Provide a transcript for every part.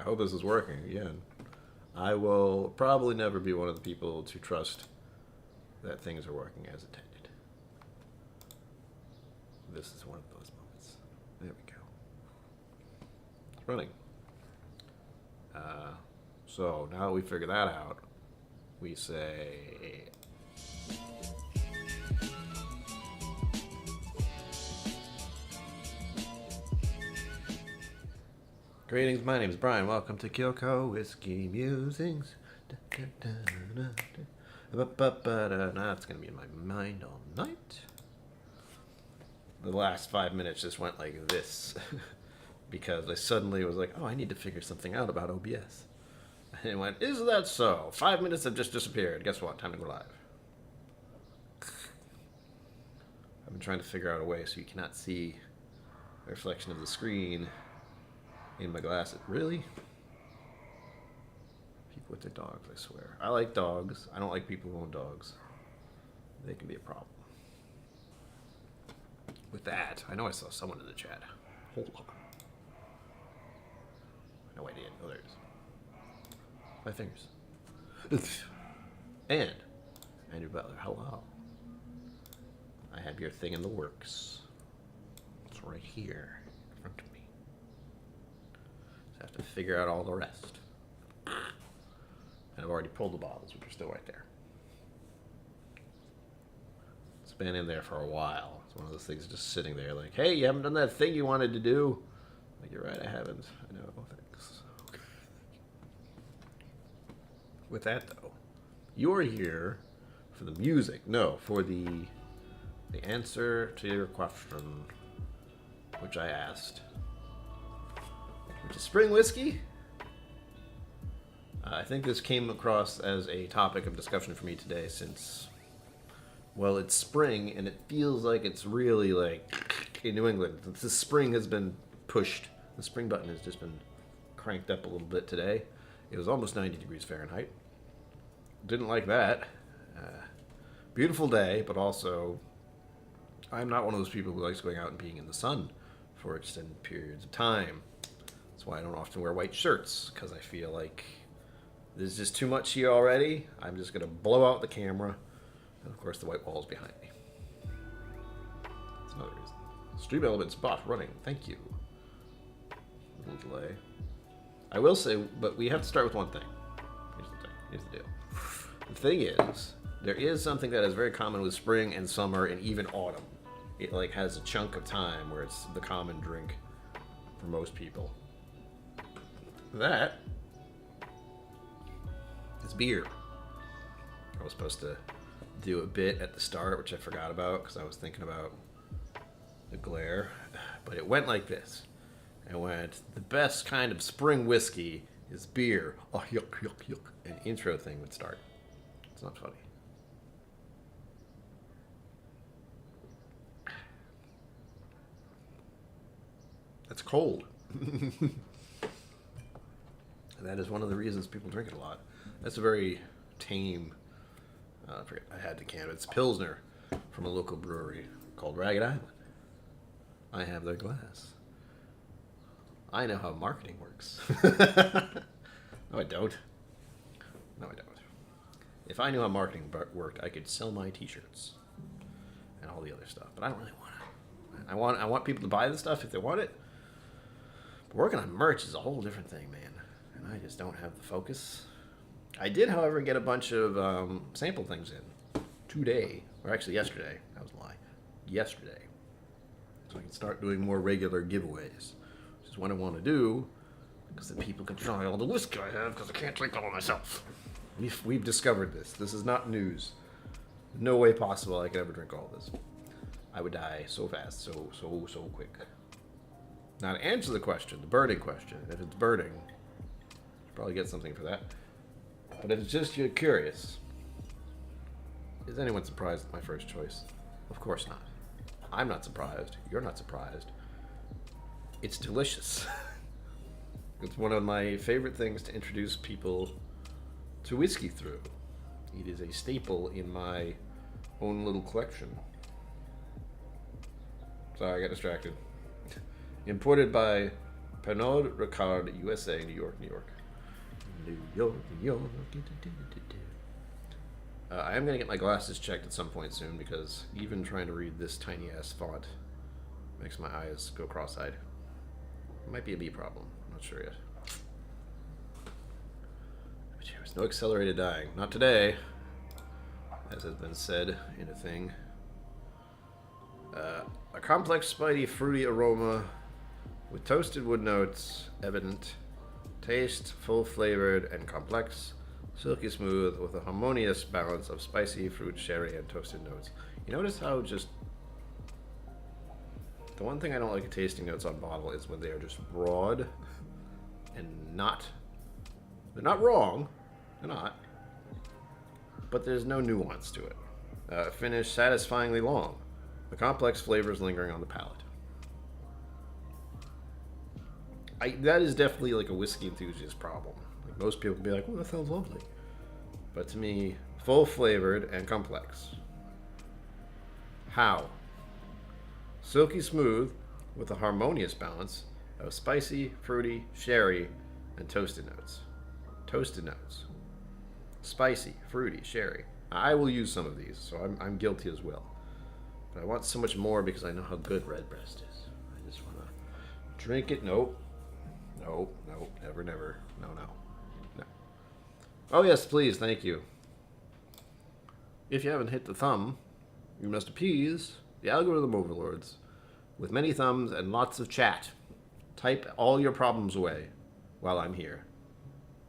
I hope this is working again. I will probably never be one of the people to trust that things are working as intended. This is one of those moments. There we go. It's running. So now that we figure that out, we say... Greetings, my name is Brian. Welcome to KillCo Whiskey Musings. Now it's going to be in my mind all night. The last 5 minutes just went like this because I suddenly was like, oh, I need to figure something out about OBS. And it went, is that so? 5 minutes have just disappeared. Guess what? Time to go live. I've been trying to figure out a way so you cannot see the reflection of the screen in my glasses. Really? People with their dogs, I swear. I like dogs. I don't like people who own dogs. They can be a problem. With that, I know I saw someone in the chat. Hold on. No idea. Oh, there it is. My fingers. And Andrew Butler, hello. I have your thing in the works. It's right here in front of me. Just have to figure out all the rest. And I've already pulled the bottles, which are still right there. It's been in there for a while. It's one of those things just sitting there like, hey, you haven't done that thing you wanted to do. Like, you're right, I haven't. I know, thanks. Okay. With that, though, you're here for the music. No, for the answer to your question, which I asked, which is spring whiskey. I think this came across as a topic of discussion for me today since, well, it's spring and it feels like it's really like in New England. The spring has been pushed. The spring button has just been cranked up a little bit today. It was almost 90 degrees Fahrenheit. Didn't like that. Beautiful day, but also I'm not one of those people who likes going out and being in the sun for extended periods of time. That's why I don't often wear white shirts, because I feel like there's just too much here already. I'm just going to blow out the camera. And of course, the white wall's behind me. That's another reason. Stream Elements bot running. Thank you. A little delay. I will say, but we have to start with one thing. Here's the thing. Here's the deal. The thing is, there is something that is very common with spring and summer and even autumn. It like has a chunk of time where it's the common drink for most people. That is beer. I was supposed to do a bit at the start, which I forgot about because I was thinking about the glare. But it went like this. It went, the best kind of spring whiskey is beer. Oh, yuck, yuck, yuck. An intro thing would start. It's not funny. That's cold. That is one of the reasons people drink it a lot. That's a very tame, I forget, I had to can it. It's Pilsner from a local brewery called Ragged Island. I have their glass. I know how marketing works. No, I don't. No, I don't. If I knew how marketing worked, I could sell my t-shirts and all the other stuff. But I don't really want it. I want people to buy the stuff if they want it. But working on merch is a whole different thing, man. And I just don't have the focus. I did, however, get a bunch of sample things in today, or actually yesterday. That was a lie. Yesterday. So I can start doing more regular giveaways, which is what I want to do, because then people can try all the whiskey I have, because I can't drink all of myself. We've discovered this. This is not news. No way possible I could ever drink all this. I would die so fast, so quick. Now to answer the question, the burning question, if it's burning, you probably get something for that. But if it's just you're curious, is anyone surprised at my first choice? Of course not. I'm not surprised. You're not surprised. It's delicious. It's one of my favorite things to introduce people to whiskey through. It is a staple in my own little collection. Sorry, I got distracted. Imported by Pernod Ricard, USA, New York, New York. New York, New York. I am going to get my glasses checked at some point soon because even trying to read this tiny ass font makes my eyes go cross-eyed. It might be a me problem. I'm not sure yet. But there's no accelerated dying. Not today, as has been said in a thing. A complex, spicey, fruity aroma with toasted wood notes evident. Taste full flavored and complex. Silky smooth with a harmonious balance of spicy, fruit, sherry, and toasted notes. You notice how just... The one thing I don't like tasting notes on bottle is when they are just broad and not... They're not wrong. They're not. But there's no nuance to it. Finish satisfyingly long. The complex flavors lingering on the palate. That is definitely like a whiskey enthusiast problem. Like most people will be like, "Oh, that sounds lovely," but to me, full flavored and complex. How? Silky smooth with a harmonious balance of spicy, fruity, sherry, and toasted notes. Toasted notes. Spicy, fruity, sherry. I will use some of these, so I'm guilty as well. But I want so much more because I know how good Redbreast is. I just want to drink it. Nope. Nope, nope, never, never. No, no. No. Oh, yes, please, thank you. If you haven't hit the thumb, you must appease the algorithm overlords with many thumbs and lots of chat. Type all your problems away while I'm here.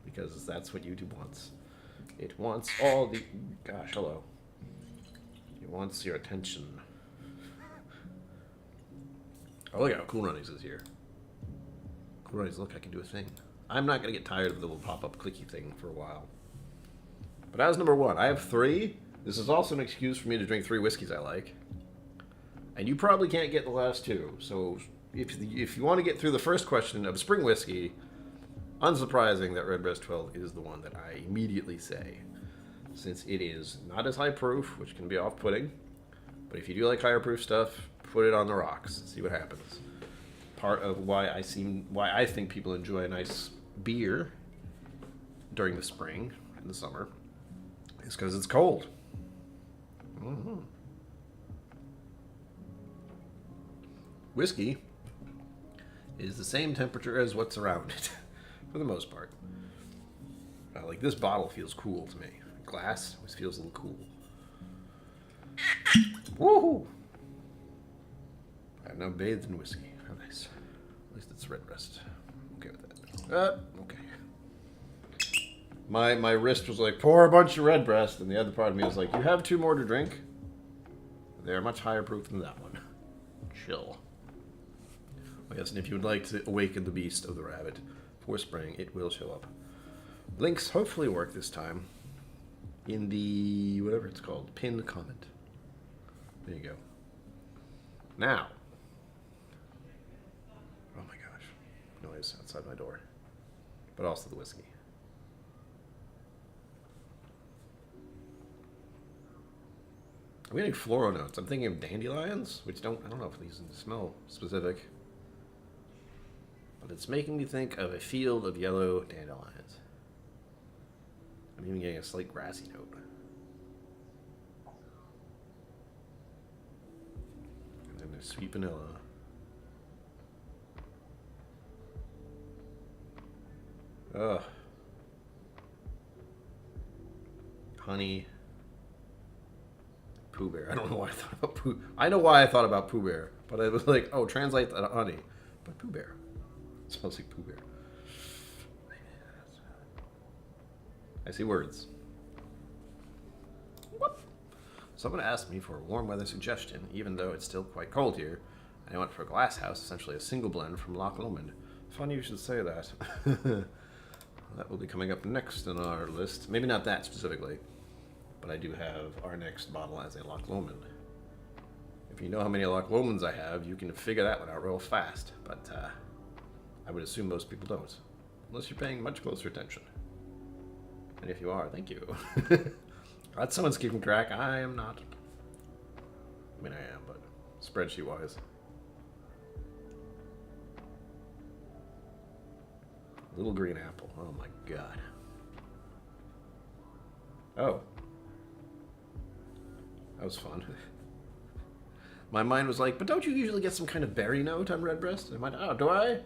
Because that's what YouTube wants. It wants all the... Gosh, hello. It wants your attention. Oh, look how Cool Runnings is here. Look, I can do a thing. I'm not going to get tired of the little pop-up clicky thing for a while. But as number one, I have 3. This is also an excuse for me to drink 3 whiskeys I like. And you probably can't get the last 2. So if you want to get through the first question of spring whiskey, unsurprising that Redbreast 12 is the one that I immediately say. Since it is not as high proof, which can be off-putting. But if you do like higher proof stuff, put it on the rocks. See what happens. Part of why I think people enjoy a nice beer during the spring and the summer is because it's cold. Mm-hmm. Whiskey is the same temperature as what's around it, for the most part. Like this bottle feels cool to me. Glass always feels a little cool. Woohoo! I've now bathed in whiskey. How nice. At least it's Redbreast. Okay with that. Okay. My wrist was like, pour a bunch of Redbreast, and the other part of me was like, you have 2 more to drink? They're much higher proof than that one. Chill. Oh yes, and if you would like to awaken the beast of the rabbit for spring, it will show up. Links hopefully work this time in the, whatever it's called, pinned comment. There you go. Now. Oh my gosh. Noise outside my door. But also the whiskey. I'm getting floral notes. I'm thinking of dandelions, which I don't know if these smell specific. But it's making me think of a field of yellow dandelions. I'm even getting a slight grassy note. And then there's sweet vanilla. Ugh. Honey. Pooh Bear. I don't know why I thought about Pooh. I know why I thought about Pooh Bear, but I was like, oh, translate that to honey. But Pooh Bear. It smells like Pooh Bear. I see words. Whoop. Someone asked me for a warm weather suggestion, even though it's still quite cold here. I went for a glass house, essentially a single blend from Loch Lomond. Funny you should say that. That will be coming up next on our list. Maybe not that specifically, but I do have our next bottle as a Loch Lomond. If you know how many Loch Lomonds I have, you can figure that one out real fast, but I would assume most people don't, unless you're paying much closer attention. And if you are, thank you. Glad someone's keeping track. I am not. I mean, I am, but spreadsheet-wise. Little green apple. Oh my god. Oh. That was fun. My mind was like, but don't you usually get some kind of berry note on Redbreast? And I went, oh, do I?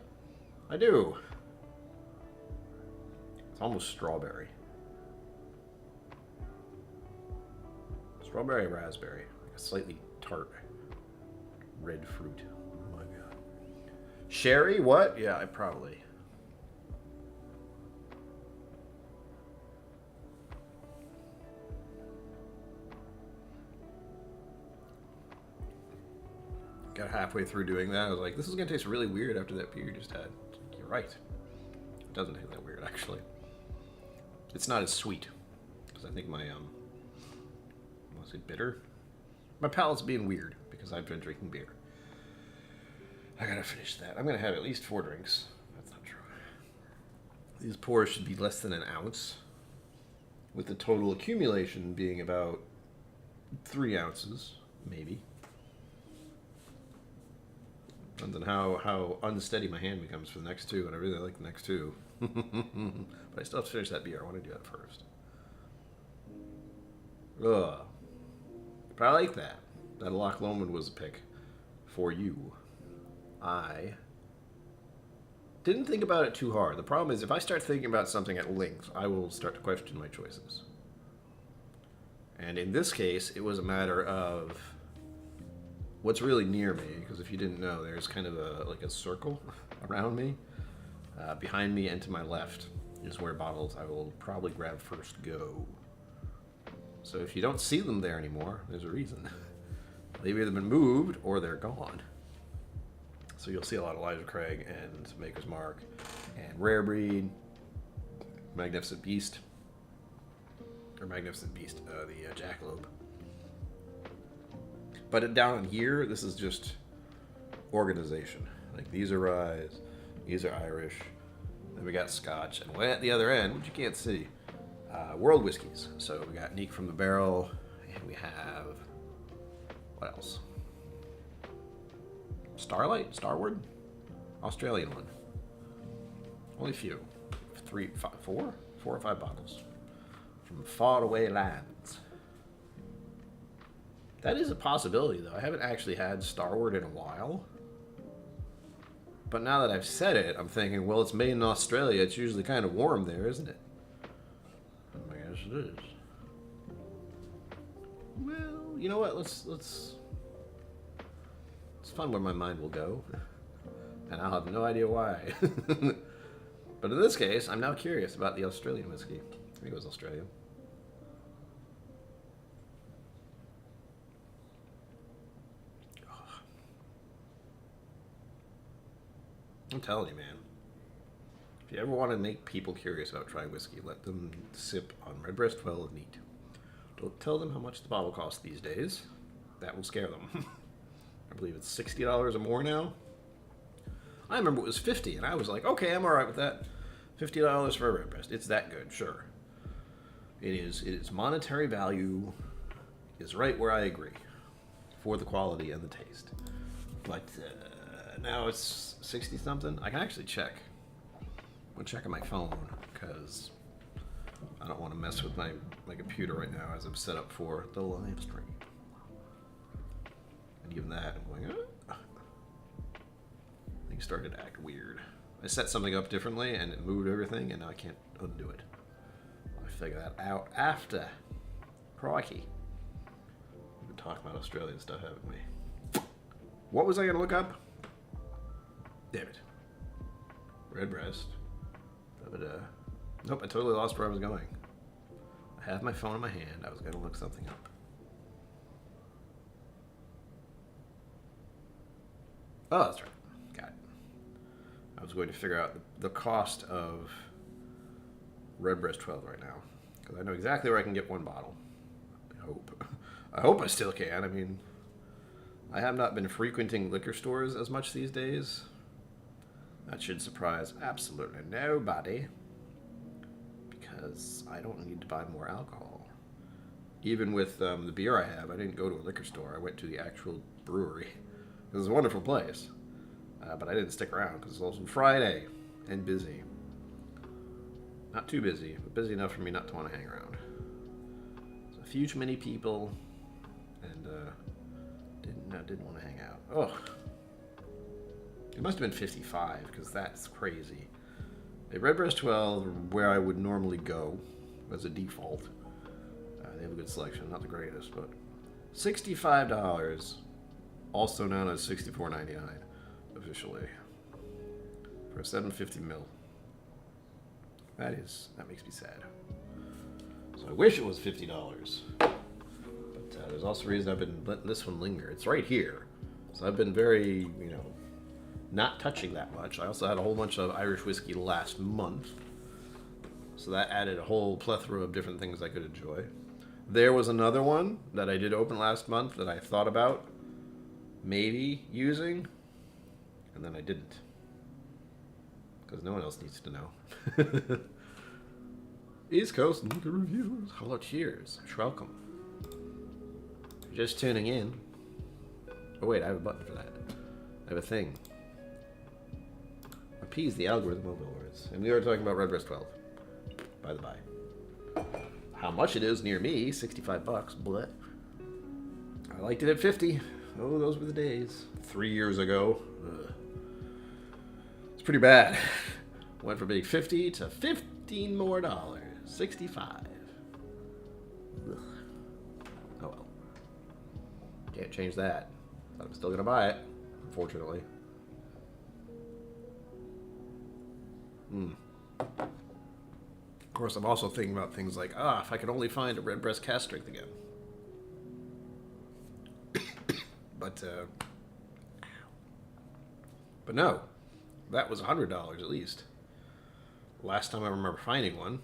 I do. It's almost strawberry. Strawberry raspberry. Like a slightly tart red fruit. Oh my god. Sherry? What? Yeah, I probably. Got halfway through doing that. I was like, this is going to taste really weird after that beer you just had. You're right. It doesn't taste that weird, actually. It's not as sweet. Because I think my, was it bitter? My palate's being weird because I've been drinking beer. I gotta finish that. I'm gonna have at least 4 drinks. That's not true. These pours should be less than an ounce, with the total accumulation being about 3 ounces, maybe. Depends on how unsteady my hand becomes for the next 2, and I really like the next 2. But I still have to finish that beer. I want to do that first. Ugh. But I like that. That Loch Lomond was a pick for you. I didn't think about it too hard. The problem is if I start thinking about something at length, I will start to question my choices. And in this case, it was a matter of what's really near me, because if you didn't know, there's kind of a circle around me. Behind me and to my left is where bottles I will probably grab first go. So if you don't see them there anymore, there's a reason. They've either been moved or they're gone. So you'll see a lot of Elijah Craig and Maker's Mark and Rare Breed, Magnificent Beast, or Magnificent Beast, the Jackalope. But down here, this is just organization. Like these are Rye, these are Irish, then we got Scotch, and way at the other end, which you can't see, World Whiskies. So we got Neek from the Barrel, and we have, what else? Starward? Australian one. Only a few. 4 or 5 bottles. From faraway lands. That is a possibility, though. I haven't actually had Starward in a while. But now that I've said it, I'm thinking, well, it's made in Australia. It's usually kind of warm there, isn't it? I guess it is. Well, you know what? Let's it's fun where my mind will go. And I'll have no idea why. But in this case, I'm now curious about the Australian whiskey. I think it was Australian. I'm telling you, man. If you ever want to make people curious about trying whiskey, let them sip on Redbreast 12 neat. Don't tell them how much the bottle costs these days. That will scare them. I believe it's $60 or more now. I remember it was $50, and I was like, okay, I'm all right with that. $50 for a Redbreast. It's that good, sure. It is. Its monetary value is right where I agree for the quality and the taste. But now it's 60 something. I can actually check. I'm checking my phone because I don't want to mess with my computer right now as I'm set up for the live stream. And even that, I'm going, things started to act weird. I set something up differently and it moved everything, and now I can't undo it. I figure that out after. Crikey. We've been talking about Australian stuff, haven't we? What was I going to look up? Damn it. Redbreast. Nope, I totally lost where I was going. I have my phone in my hand. I was going to look something up. Oh, that's right. Got it. I was going to figure out the cost of Redbreast 12 right now, because I know exactly where I can get one bottle. I hope. I hope I still can. I mean, I have not been frequenting liquor stores as much these days. That should surprise absolutely nobody, because I don't need to buy more alcohol. Even with the beer I have, I didn't go to a liquor store. I went to the actual brewery. It was a wonderful place, but I didn't stick around because it was also Friday and busy. Not too busy, but busy enough for me not to want to hang around. So a few too many people, and didn't want to hang out. Oh, it must have been 55 because that's crazy. A Redbreast 12, where I would normally go as a default. They have a good selection, not the greatest, but $65, also known as $64.99 officially, for a 750 ml. That makes me sad. So I wish it was $50. But there's also a reason I've been letting this one linger. It's right here. So I've been very, not touching that much. I also had a whole bunch of Irish whiskey last month. So that added a whole plethora of different things I could enjoy. There was another one that I did open last month that I thought about maybe using, and then I didn't. Because no one else needs to know. East Coast Liquor Reviews. Hello, cheers. Welcome. Just tuning in. Oh wait, I have a button for that. I have a thing. Appease the algorithm of lords. And we are talking about Redbreast 12. By the by. How much it is near me, $65. Bleh. I liked it at 50. Oh, those were the days. 3 years ago. Ugh. It's pretty bad. Went from being 50 to $15 more. 65. Ugh. Oh well. Can't change that. But I'm still gonna buy it, unfortunately. Of course, I'm also thinking about things like, if I could only find a Redbreast cask strength again. But no, that was $100 at least. Last time I remember finding one.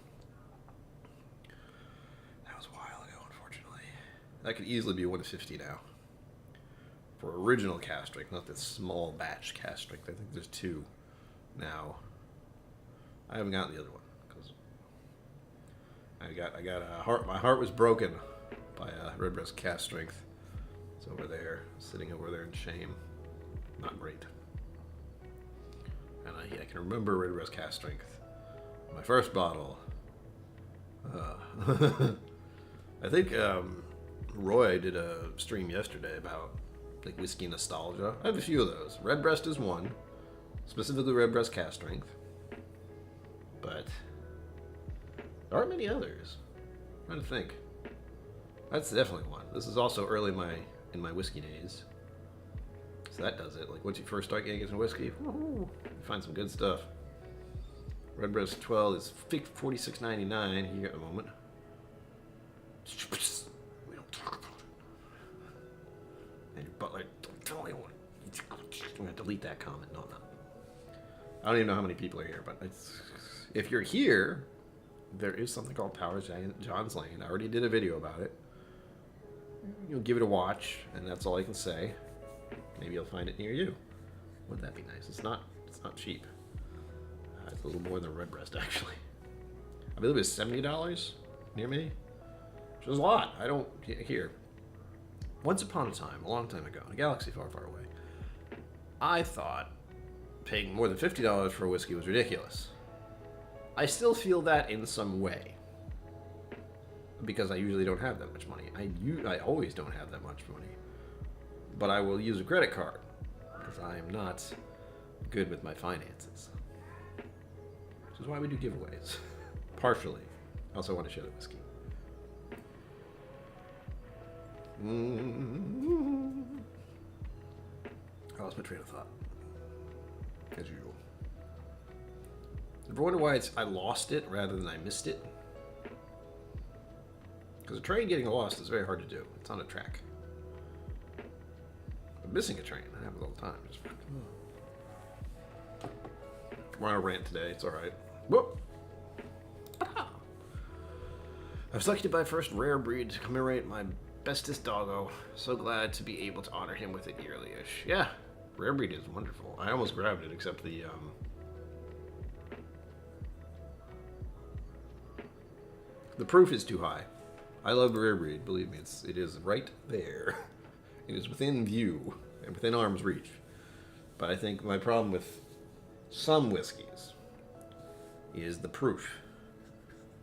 That was a while ago, unfortunately. That could easily be 150 now. For original cask strength, not this small batch cask strength. I think there's 2 now. I haven't gotten the other one because my heart was broken by Redbreast cask strength. It's over there, sitting over there in shame. Not great. And I can remember Redbreast cask strength. My first bottle. I think Roy did a stream yesterday about like whiskey nostalgia. I have a few of those. Redbreast is one, specifically Redbreast cask strength. But there aren't many others. I'm trying to think. That's definitely one. This is also early in my whiskey days. So that does it. Like once you first start getting into whiskey, you find some good stuff. Redbreast 12 is $46.99 here at the moment. We don't talk about it. And your butler, don't tell anyone. I'm gonna delete that comment. No, I'm not. I don't even know how many people are here, but if you're here, there is something called Powers John's Lane. I already did a video about it. You'll give it a watch, and that's all I can say. Maybe you'll find it near you. Wouldn't that be nice? It's not cheap. It's a little more than Redbreast, actually. I believe it's $70 near me, which is a lot. I don't here. Once upon a time, a long time ago, in a galaxy far, far away, I thought paying more than $50 for a whiskey was ridiculous. I still feel that in some way, because I usually don't have that much money. I always don't have that much money, but I will use a credit card because I am not good with my finances. Which is why we do giveaways, partially. I also want to share the whiskey. I lost my train of thought, as usual. Ever wonder why I lost it rather than I missed it? Because a train getting lost is very hard to do. It's on a track. But missing a train, that happens all the time. We're on a rant today, it's alright. Whoop! I've selected my first rare breed to commemorate my bestest doggo. So glad to be able to honor him with it yearly-ish. Yeah, rare breed is wonderful. I almost grabbed it, except the proof is too high. I love rare breed, believe me, it is right there. It is within view and within arm's reach. But I think my problem with some whiskeys is the proof.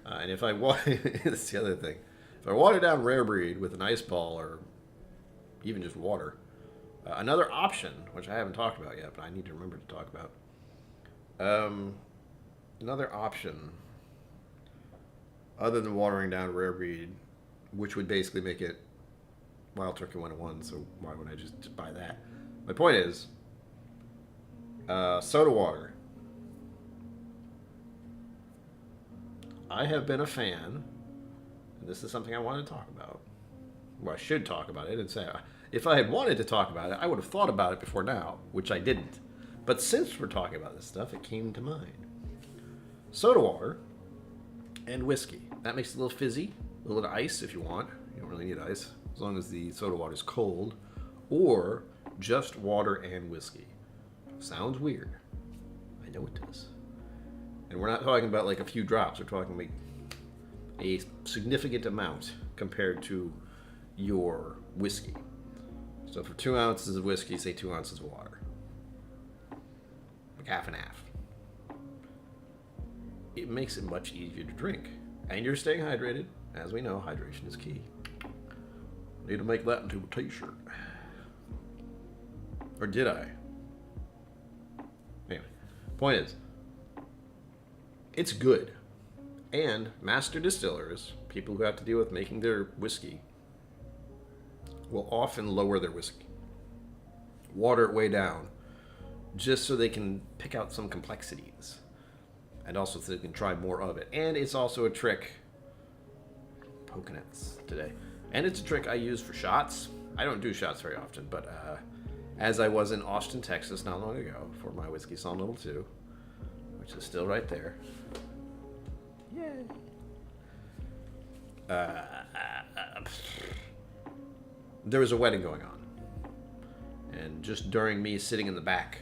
And if I that's the other thing. If I water down rare breed with an ice ball or even just water, another option, which I haven't talked about yet, but I need to remember to talk about. Another option, other than watering down rare breed, which would basically make it Wild Turkey 101, so why would I just buy that? My point is, soda water. I have been a fan, and this is something I want to talk about. Well, I should talk about it and say, if I had wanted to talk about it, I would have thought about it before now, which I didn't. But since we're talking about this stuff, it came to mind. Soda water and whiskey. That makes it a little fizzy, a little bit of ice if you want. You don't really need ice, as long as the soda water is cold. Or just water and whiskey. Sounds weird. I know it does. And we're not talking about like a few drops. We're talking like a significant amount compared to your whiskey. So for 2 ounces of whiskey, say 2 ounces of water. Like half and half. It makes it much easier to drink. And you're staying hydrated. As we know, hydration is key. Need to make that into a t-shirt. Or did I? Anyway, point is, it's good. And master distillers, people who have to deal with making their whiskey, will often lower their whiskey. Water it way down, just so they can pick out some complexities. And also so they can try more of it. And it's also a trick, coconuts today. And it's a trick I use for shots. I don't do shots very often, but as I was in Austin, Texas not long ago for my Whiskey Psalm Level 2, which is still right there. Yay. There was a wedding going on. And just during me sitting in the back,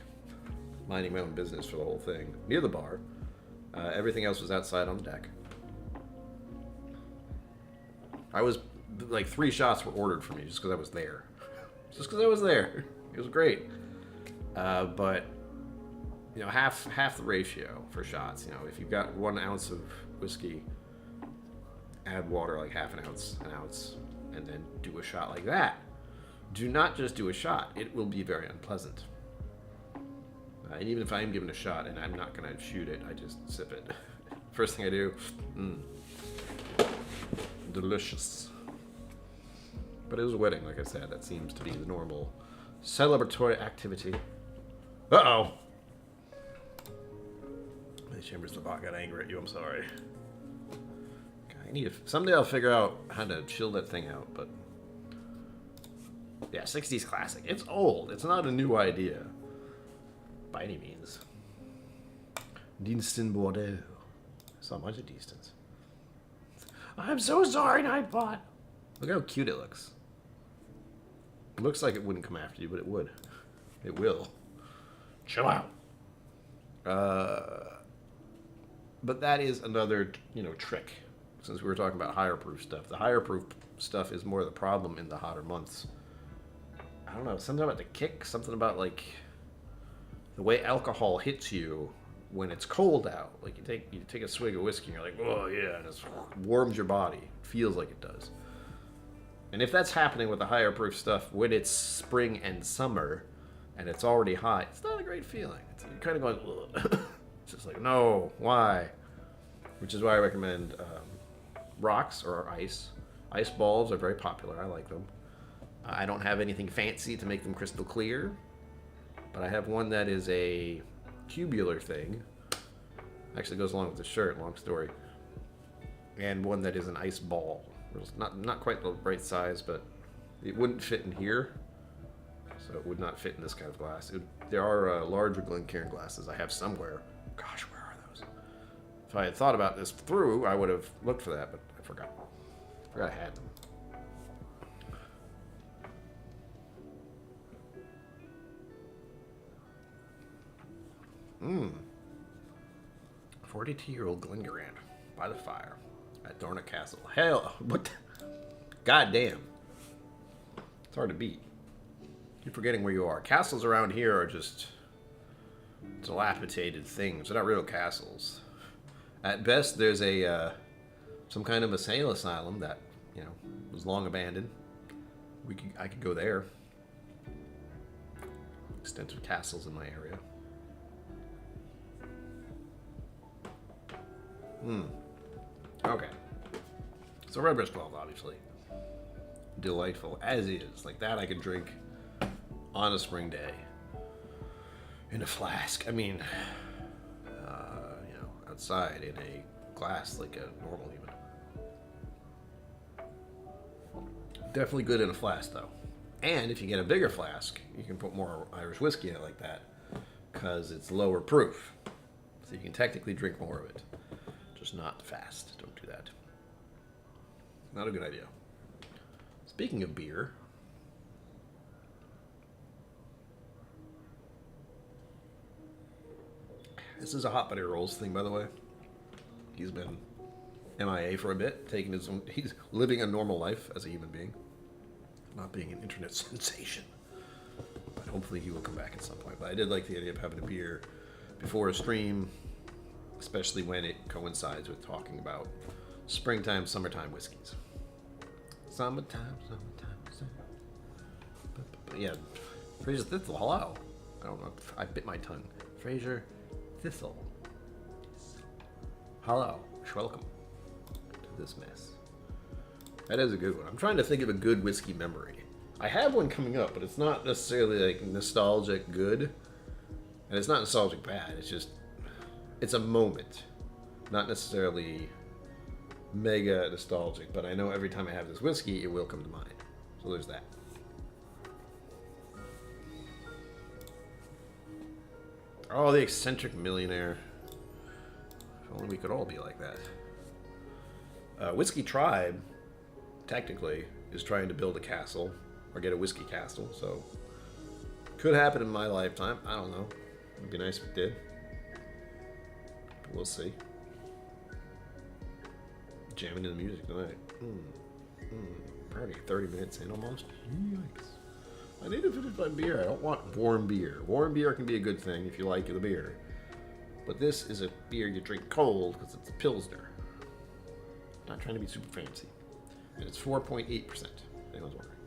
minding my own business for the whole thing, near the bar, everything else was outside on the deck. I was, like 3 shots were ordered for me just because I was there. Just because I was there. It was great. But, you know, half the ratio for shots. You know, if you've got 1 ounce of whiskey, add water like half an ounce, and then do a shot like that. Do not just do a shot. It will be very unpleasant. And even if I am given a shot and I'm not going to shoot it, I just sip it. First thing I do, delicious. But it was a wedding, like I said. That seems to be the normal celebratory activity. Uh-oh. My Chambers of got angry at you. I'm sorry. I need to, someday I'll figure out how to chill that thing out, but yeah, 60s classic. It's old. It's not a new idea by any means. Diensten Bordeaux. I saw a bunch of Dienstens. I'm so sorry, Nightbot. Look how cute it looks. It looks like it wouldn't come after you, but it would. It will. Chill out. But that is another, trick. Since we were talking about higher proof stuff. The higher proof stuff is more the problem in the hotter months. I don't know, something about the kick, something about like the way alcohol hits you when it's cold out. Like you take a swig of whiskey and you're like, oh yeah, and it warms your body. It feels like it does. And if that's happening with the higher proof stuff when it's spring and summer and it's already hot, it's not a great feeling. You're kind of going, ugh. It's just like, no, why? Which is why I recommend rocks or ice. Ice balls are very popular. I like them. I don't have anything fancy to make them crystal clear, but I have one that is a cubular thing. Actually goes along with the shirt, long story. And one that is an ice ball. It's not quite the right size, but it wouldn't fit in here. So it would not fit in this kind of glass. There are larger Glencairn glasses I have somewhere. Gosh, where are those? If I had thought about this through, I would have looked for that, but I forgot. I forgot I had them. 42-year-old Glengarand by the fire at Dornoch Castle. Hell, what? Goddamn. It's hard to beat. Keep forgetting where you are. Castles around here are just dilapidated things. They're not real castles. At best, there's a some kind of a sail asylum that, you know, was long abandoned. I could go there. Extensive castles in my area. Okay. So Redbreast 12, obviously. Delightful as is. Like that I could drink on a spring day. In a flask. I mean, you know, outside in a glass like a normal even. Definitely good in a flask though. And if you get a bigger flask, you can put more Irish whiskey in it like that because it's lower proof. So you can technically drink more of it. Just not fast. Don't do that. Not a good idea. Speaking of beer, this is a Hot Buddy Rolls thing, by the way. He's been MIA for a bit, taking his own, he's living a normal life as a human being, not being an internet sensation. But hopefully he will come back at some point. But I did like the idea of having a beer before a stream, especially when it coincides with talking about springtime, summertime whiskeys. Summertime. But yeah, Fraser Thistle, hello. I don't know, I bit my tongue. Fraser Thistle. Hello, welcome to this mess. That is a good one. I'm trying to think of a good whiskey memory. I have one coming up, but it's not necessarily like nostalgic good, and it's not nostalgic bad. It's just, it's a moment, not necessarily mega nostalgic. But I know every time I have this whiskey, it will come to mind. So there's that. Oh, the eccentric millionaire. If only we could all be like that. Whiskey Tribe, technically, is trying to build a castle, or get a whiskey castle, so could happen in my lifetime. I don't know. It'd be nice if it did. But we'll see. Jamming to the music tonight. Already 30 minutes in almost. Yikes. I need to finish my beer. I don't want warm beer. Warm beer can be a good thing if you like the beer. But this is a beer you drink cold because it's a Pilsner. Not trying to be super fancy. And it's 4.8%. Anyone's wondering.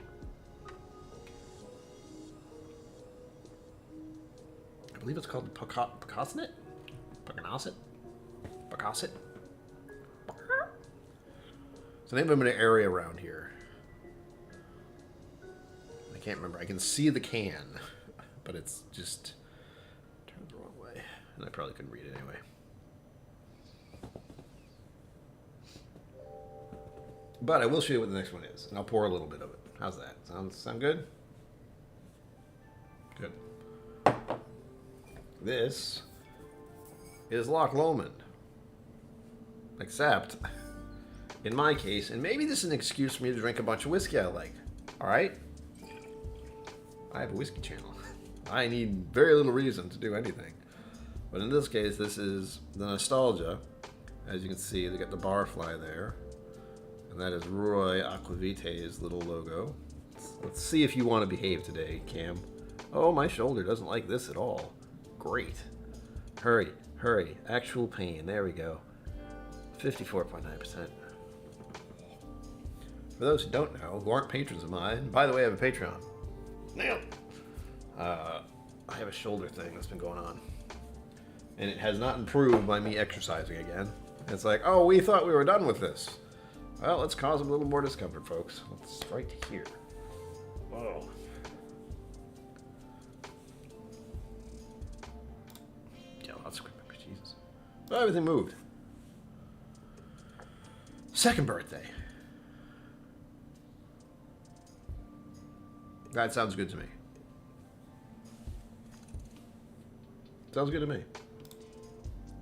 I believe it's called Pocosnet? Pocosnet? Pocosset? It's the name of an area around here. I can't remember. I can see the can, but it's just turned the wrong way. And I probably couldn't read it anyway. But I will show you what the next one is, and I'll pour a little bit of it. How's that? Sound good? Good. This is Loch Lomond. Except, in my case, and maybe this is an excuse for me to drink a bunch of whiskey I like. Alright? I have a whiskey channel. I need very little reason to do anything. But in this case, this is the Nostalgia. As you can see, they got the barfly there. And that is Roy Aquavite's little logo. Let's see if you want to behave today, Cam. Oh, my shoulder doesn't like this at all. Great. Hurry, hurry. Actual pain. There we go. 54.9%. For those who don't know, who aren't patrons of mine, by the way, I have a Patreon. Nailed. I have a shoulder thing that's been going on. And it has not improved by me exercising again. It's like, oh, we thought we were done with this. Well, let's cause them a little more discomfort, folks. Let's right here. Whoa. Yeah, lots of quick memories, Jesus. But everything moved. Second birthday. That sounds good to me. Sounds good to me.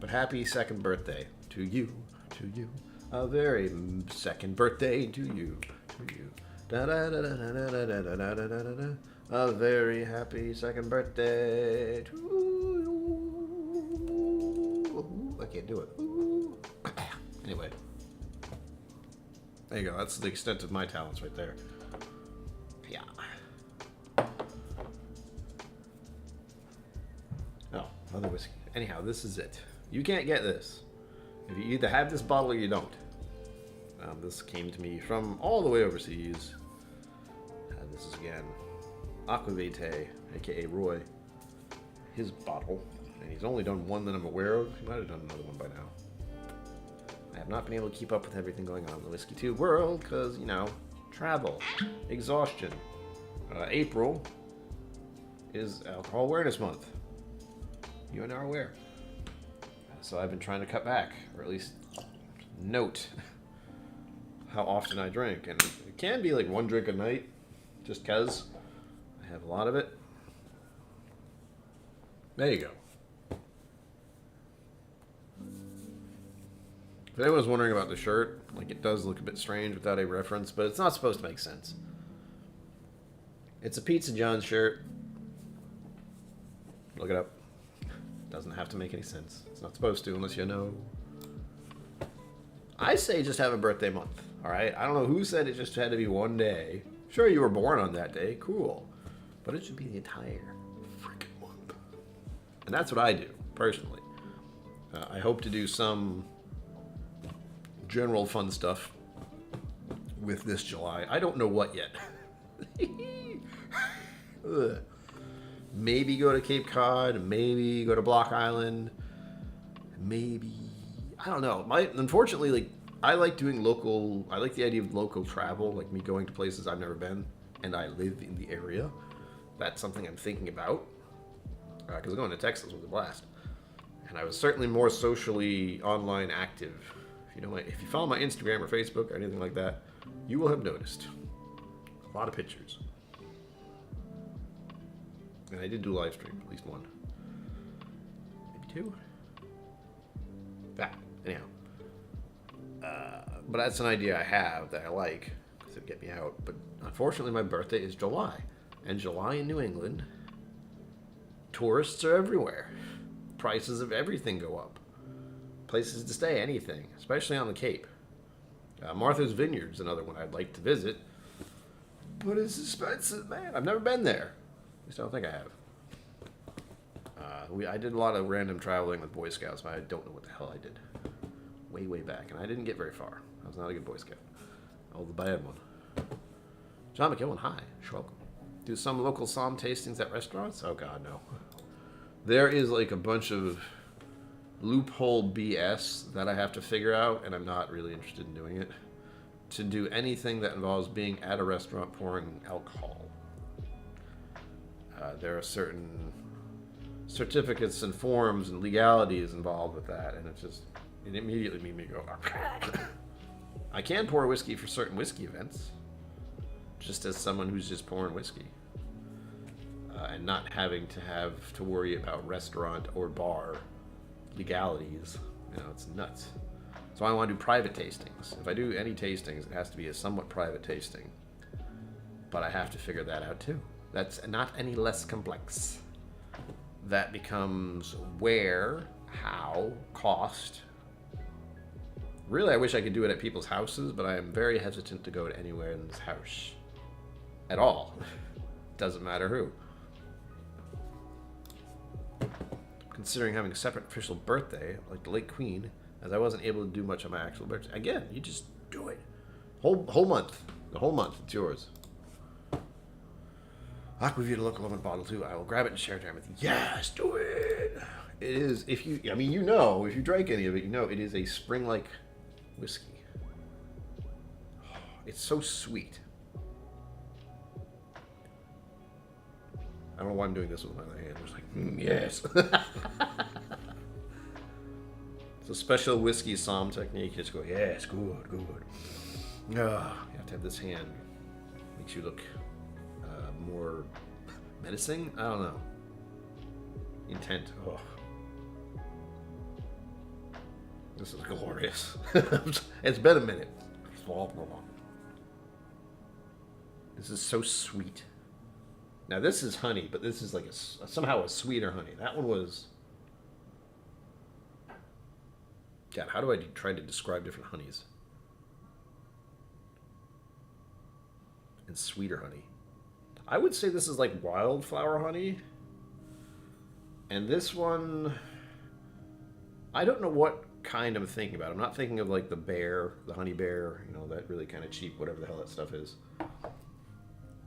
But happy second birthday to you, to you. A very second birthday to you, to you. Da da da da da da da da da da da da. A very happy second birthday to you. I can't do it. Anyway. There you go. That's the extent of my talents right there. Yeah. Oh, another whiskey. Anyhow, this is it. You can't get this. If you either have this bottle or you don't. This came to me from all the way overseas. This is again Aquavite, aka Roy. His bottle, and he's only done one that I'm aware of. He might have done another one by now. I have not been able to keep up with everything going on in the whiskey tube world because, you know, travel, exhaustion. April is Alcohol Awareness Month. You and I are aware. So I've been trying to cut back, or at least note how often I drink. And it can be like one drink a night, just because I have a lot of it. There you go. If anyone's wondering about the shirt, like, it does look a bit strange without a reference, but it's not supposed to make sense. It's a Pizza John's shirt. Look it up. Doesn't have to make any sense. It's not supposed to unless you know. I say just have a birthday month, alright? I don't know who said it just had to be one day. Sure, you were born on that day. Cool. But it should be the entire freaking month. And that's what I do, personally. I hope to do some general fun stuff with this July. I don't know what yet. Maybe go to Cape Cod, maybe go to Block Island, maybe, I don't know. Unfortunately, like, I like doing local, I like the idea of local travel, like me going to places I've never been, and I live in the area. That's something I'm thinking about, because going to Texas was a blast. And I was certainly more socially online active. If you follow my Instagram or Facebook or anything like that, you will have noticed a lot of pictures. And I did do a live stream, at least one. Maybe two? That, anyhow. But that's an idea I have that I like, because it'd get me out. But unfortunately, my birthday is July. And July in New England, tourists are everywhere. Prices of everything go up. Places to stay, anything, especially on the Cape. Martha's Vineyard's another one I'd like to visit. But it's expensive, man. I've never been there. At least I don't think I have. I did a lot of random traveling with Boy Scouts, but I don't know what the hell I did. Way, way back. And I didn't get very far. I was not a good Boy Scout. Oh, the bad one. John McKillen, hi. You're welcome. Do some local psalm tastings at restaurants? Oh, God, no. There is like a bunch of loophole BS that I have to figure out, and I'm not really interested in doing it. To do anything that involves being at a restaurant pouring alcohol. There are certain certificates and forms and legalities involved with that, and it immediately made me go, I can pour whiskey for certain whiskey events, just as someone who's just pouring whiskey, and not having to worry about restaurant or bar legalities. It's nuts. So I want to do private tastings. If I do any tastings, it has to be a somewhat private tasting, but I have to figure that out too. That's not any less complex. That becomes where, how, cost. Really, I wish I could do it at people's houses, but I am very hesitant to go to anywhere in this house. At all. Doesn't matter who. Considering having a separate official birthday, like the late Queen, as I wasn't able to do much on my actual birthday. Again, you just do it. Whole month. The whole month, it's yours. Aquavita local lemon bottle too. I will grab it and share it with you. Yes, do it. It is, if you drank any of it, it is a spring-like whiskey. It's so sweet. I don't know why I'm doing this with my other hand. I'm just like, yes. It's a special whiskey psalm technique. You just go, yes, good. You have to have this hand. Makes you look more menacing? I don't know. Intent. Oh. This is glorious. It's been a minute. This is so sweet. Now this is honey, but this is like somehow a sweeter honey. That one was... God, how do I try to describe different honeys? And sweeter honey. I would say this is like wildflower honey. And this one, I don't know what kind I'm thinking about. I'm not thinking of like the bear, the honey bear, you know, that really kind of cheap, whatever the hell that stuff is.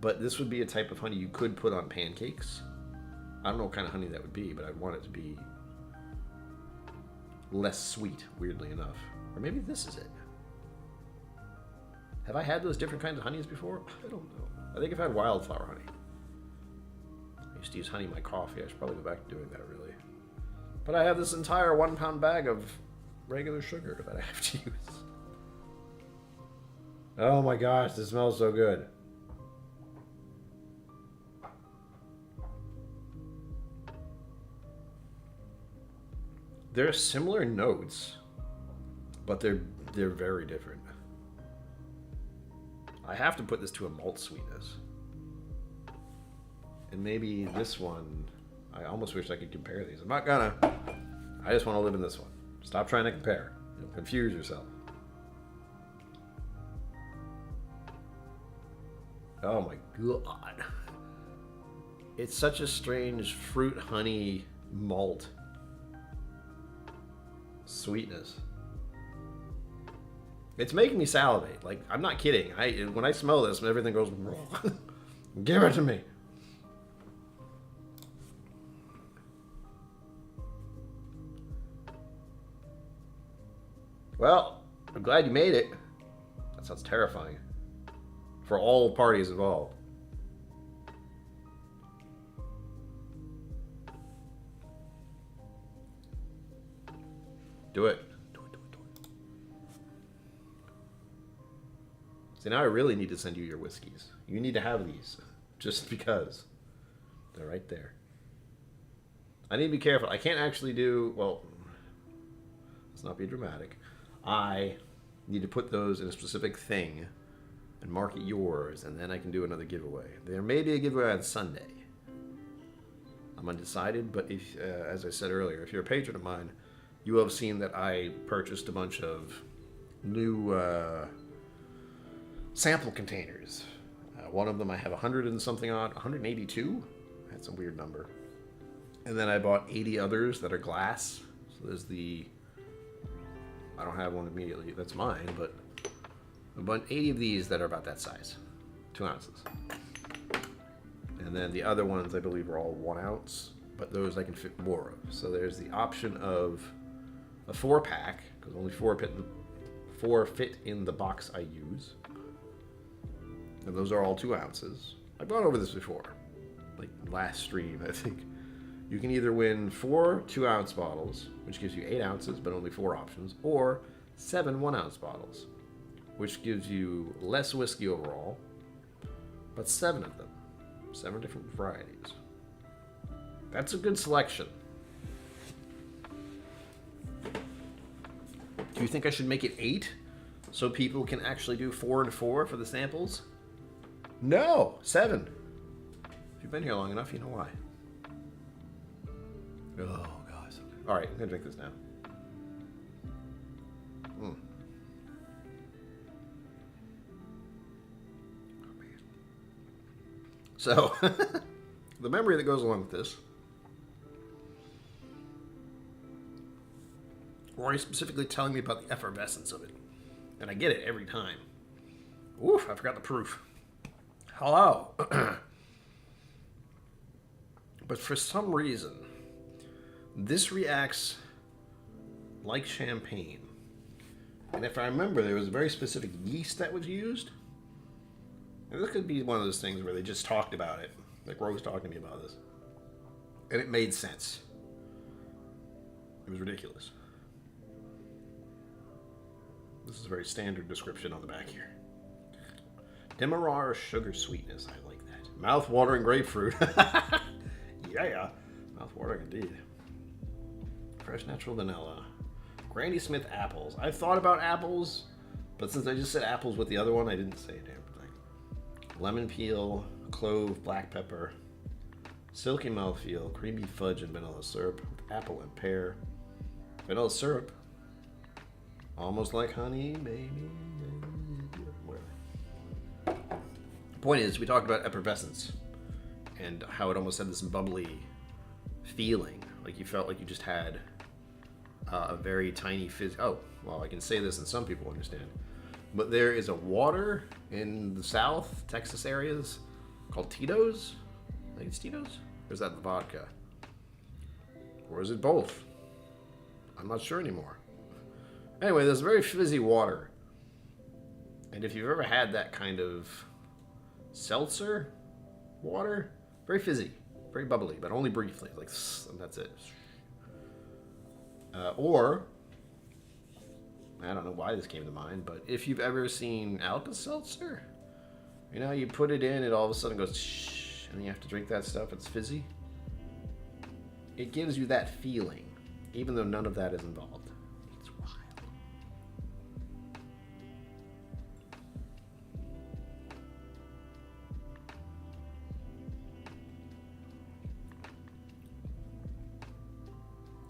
But this would be a type of honey you could put on pancakes. I don't know what kind of honey that would be, but I'd want it to be less sweet, weirdly enough. Or maybe this is it. Have I had those different kinds of honeys before? I don't know. I think I've had wildflower honey. I used to use honey in my coffee. I should probably go back to doing that, really. But I have this entire 1 pound bag of regular sugar that I have to use. Oh my gosh, this smells so good. There are similar notes, but they're very different. I have to put this to a malt sweetness. And maybe this one, I almost wish I could compare these. I'm not gonna. I just want to live in this one. Stop trying to compare. You'll confuse yourself. Oh my god. It's such a strange fruit, honey, malt sweetness. It's making me salivate. Like, I'm not kidding. When I smell this, everything goes wrong. Give it to me. Well, I'm glad you made it. That sounds terrifying. For all parties involved. Do it. See, now I really need to send you your whiskeys. You need to have these. Just because. They're right there. I need to be careful. I can't actually do... Well, let's not be dramatic. I need to put those in a specific thing and mark it yours, and then I can do another giveaway. There may be a giveaway on Sunday. I'm undecided, but if, as I said earlier, if you're a patron of mine, you will have seen that I purchased a bunch of new sample containers. One of them I have 100 and something on, 182? That's a weird number. And then I bought 80 others that are glass. So there's the... I don't have one immediately, that's mine, but about 80 of these that are about that size, 2 ounces. And then the other ones I believe are all 1 ounce, but those I can fit more of. So there's the option of a 4-pack, because only 4 fit in the box I use. And those are all 2 ounces. I've gone over this before, like last stream, I think. You can either win 4 2-ounce bottles, which gives you 8 ounces, but only 4 options, or 7 1-ounce bottles, which gives you less whiskey overall, but 7 of them. 7 different varieties. That's a good selection. Do you think I should make it 8 so people can actually do 4 and 4 for the samples? No, 7. If you've been here long enough, you know why. Oh, gosh. All right, I'm going to drink this now. Oh, man. So, the memory that goes along with this, Rory specifically telling me about the effervescence of it. And I get it every time. Oof, I forgot the proof. Hello. But for some reason, this reacts like champagne. And if I remember, there was a very specific yeast that was used. And this could be one of those things where they just talked about it. Like Rory was talking to me about this. And it made sense. It was ridiculous. This is a very standard description on the back here. Demerara sugar sweetness. I like that. Mouth-watering grapefruit. Yeah. Mouth-watering indeed. Fresh natural vanilla. Granny Smith apples. I thought about apples, but since I just said apples with the other one, I didn't say a damn thing. Lemon peel, clove, black pepper, silky mouthfeel, creamy fudge and vanilla syrup with apple and pear. Vanilla syrup. Almost like honey, maybe. Whatever. Point is, we talked about effervescence and how it almost had this bubbly feeling. Like you felt like you just had a very tiny fizz. Oh, well, I can say this and some people understand. But there is a water in the South, Texas areas, called Tito's. I think it's Tito's? Or is that the vodka? Or is it both? I'm not sure anymore. Anyway, there's very fizzy water. And if you've ever had that kind of seltzer water, very fizzy, very bubbly, but only briefly. Like, and that's it. Or, I don't know why this came to mind, but if you've ever seen Alka-Seltzer, you know, you put it in, it all of a sudden goes shh, and you have to drink that stuff, it's fizzy. It gives you that feeling, even though none of that is involved. It's wild.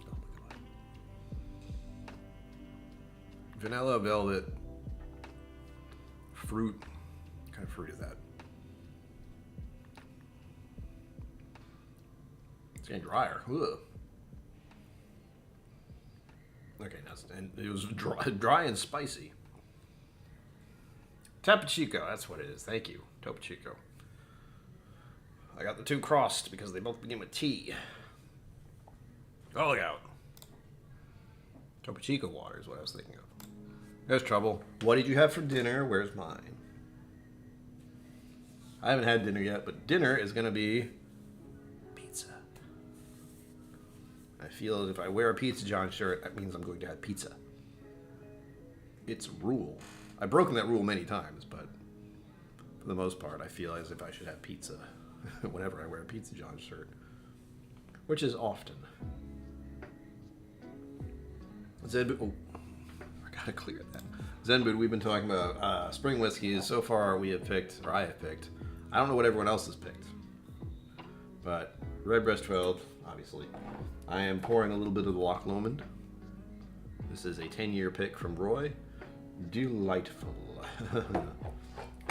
Oh my god. Vanilla velvet fruit. What kind of fruit is that? It's getting drier. Ugh. Okay, and it was dry and spicy. Topo Chico, that's what it is. Thank you, Topo Chico. I got the two crossed because they both begin with T. Oh, look out. Topo Chico water is what I was thinking of. There's trouble. What did you have for dinner? Where's mine? I haven't had dinner yet, but dinner is going to be pizza. I feel if I wear a Pizza John shirt, that means I'm going to have pizza. It's a rule. I've broken that rule many times, but for the most part, I feel as if I should have pizza whenever I wear a Pizza John shirt, which is often. Oh, I gotta clear that. Zenbud, we've been talking about spring whiskeys. So far, we have picked, or I have picked. I don't know what everyone else has picked, but Redbreast 12, obviously. I am pouring a little bit of the Loch Lomond. This is a 10-year pick from Roy. Delightful.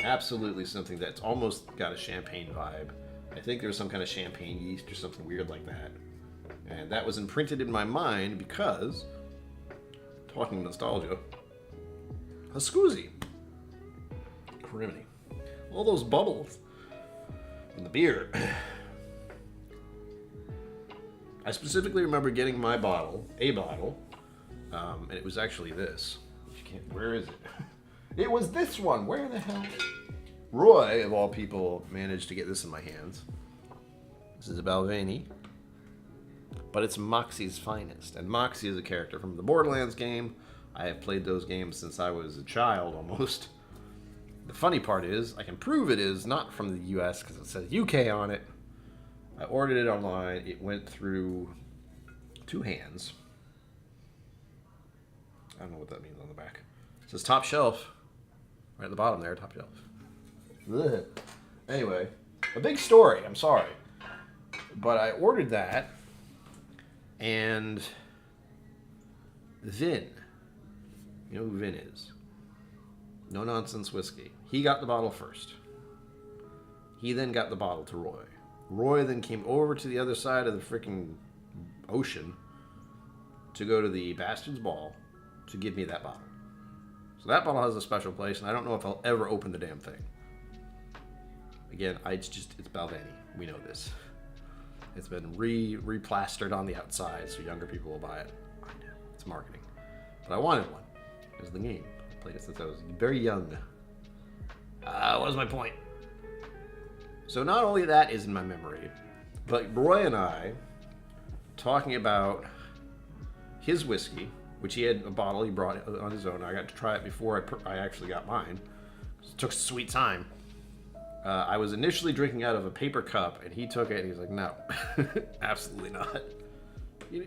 Absolutely something that's almost got a champagne vibe. I think there's some kind of champagne yeast or something weird like that. And that was imprinted in my mind because, talking nostalgia, a Scoozy. Criminy. All those bubbles in the beer. I specifically remember getting my bottle, and it was actually this. Where is it? It was this one. Where the hell? Roy, of all people, managed to get this in my hands. This is a Balvenie, but it's Moxie's finest. And Moxie is a character from the Borderlands game. I have played those games since I was a child, almost. The funny part is, I can prove it is not from the US because it says UK on it. I ordered it online. It went through 2 hands. I don't know what that means on the back. It says top shelf. Right at the bottom there, top shelf. Ugh. Anyway, a big story. I'm sorry. But I ordered that. And Vin. You know who Vin is? No Nonsense Whiskey. He got the bottle first. He then got the bottle to Roy. Roy then came over to the other side of the freaking ocean to go to the Bastard's Ball to give me that bottle. So that bottle has a special place, and I don't know if I'll ever open the damn thing. Again, it's Balvenie. We know this. It's been replastered on the outside so younger people will buy it. I know. It's marketing. But I wanted one. It was the game. I played it since I was very young. What was my point? So not only that is in my memory, but Roy and I talking about his whiskey, which he had a bottle he brought on his own. I got to try it before I actually got mine. It took sweet time. I was initially drinking out of a paper cup, and he took it, and he was like, no, absolutely not.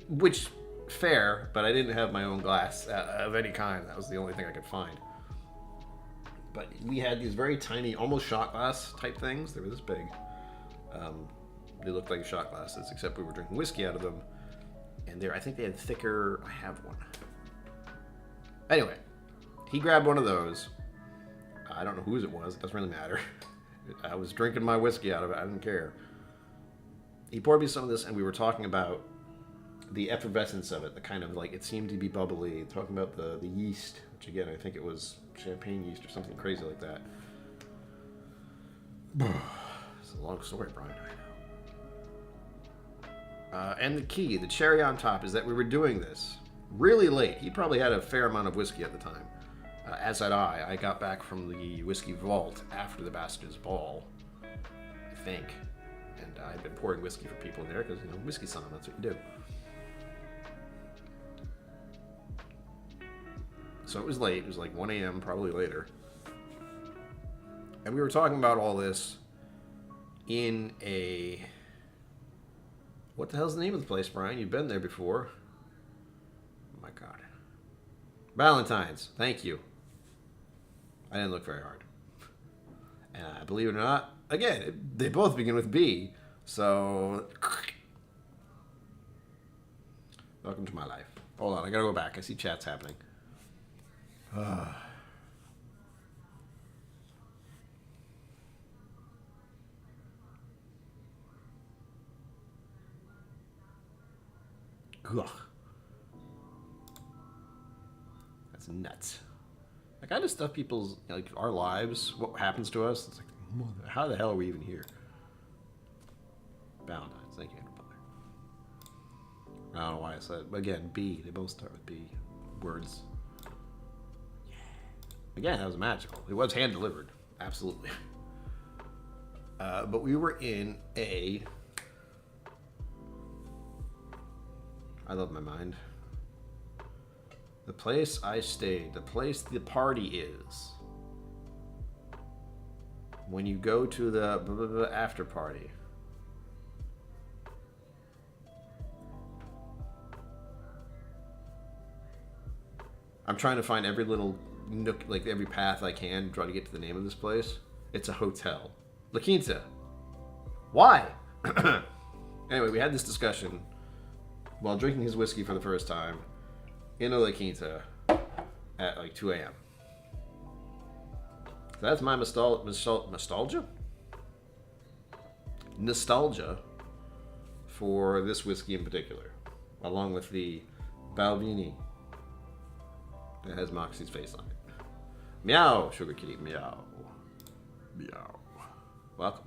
Which, fair, but I didn't have my own glass of any kind. That was the only thing I could find. But we had these very tiny, almost shot glass type things. They were this big. They looked like shot glasses, except we were drinking whiskey out of them. And I think they had thicker, I have one. Anyway, he grabbed one of those. I don't know whose it was. It doesn't really matter. I was drinking my whiskey out of it. I didn't care. He poured me some of this, and we were talking about the effervescence of it, the kind of like it seemed to be bubbly. Talking about the yeast, which again I think it was champagne yeast or something crazy like that. It's a long story, Brian. I know. And the cherry on top, is that we were doing this really late. He probably had a fair amount of whiskey at the time, as had I. I got back from the whiskey vault after the Bastards Ball, I think, and I'd been pouring whiskey for people in there because whiskey song, that's what you do. So it was late. It was like 1 a.m., probably later. And we were talking about all this in a... What the hell's the name of the place, Brian? You've been there before. Oh, my God. Valentine's. Thank you. I didn't look very hard. And believe it or not, again, they both begin with B. So... Welcome to my life. Hold on, I gotta go back. I see chats happening. Ugh. That's nuts. Like, I just stuff people's, like, our lives, what happens to us. It's like, how the hell are we even here? Valentine's. Thank you, Butler. I don't know why I said it. But again, B. They both start with B. Words. Yeah. Again, that was magical. It was hand delivered. Absolutely. But we were in a... I love my mind. The place I stayed, the place the party is. When you go to the after party. I'm trying to find every little nook, like every path I can, try to get to the name of this place. It's a hotel. La Quinta. Why? Anyway, we had this discussion while drinking his whiskey for the first time in a La Quinta at like 2 a.m. So that's my nostalgia? Nostalgia for this whiskey in particular, along with the Balvenie that has Moxie's face on it. Meow, Sugar Kitty, meow. Meow. Welcome.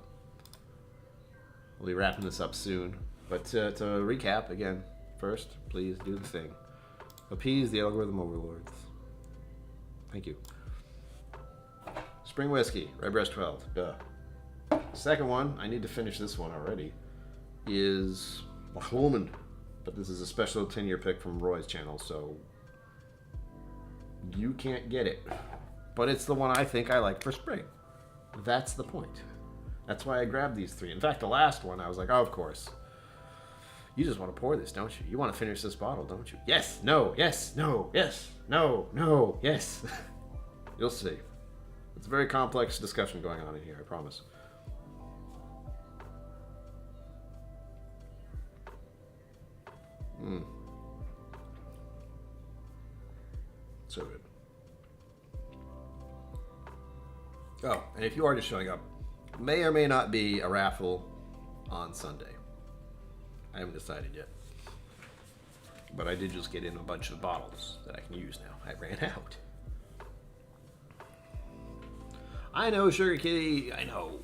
We'll be wrapping this up soon. But to recap, again, first, please do the thing. Appease the algorithm overlords. Thank you. Spring Whiskey, Redbreast 12. Duh. Second one, I need to finish this one already, is Woman. But this is a special 10-year pick from Roy's channel, so you can't get it. But it's the one I think I like for spring. That's the point. That's why I grabbed these three. In fact, the last one, I was like, oh, of course. You just want to pour this, don't you? You want to finish this bottle, don't you? Yes, no, yes, no, yes, no, no, yes. You'll see. It's a very complex discussion going on in here, I promise. So good. Oh, and if you are just showing up, may or may not be a raffle on Sunday. I haven't decided yet. But I did just get in a bunch of bottles that I can use now. I ran out. I know, Sugar Kitty, I know.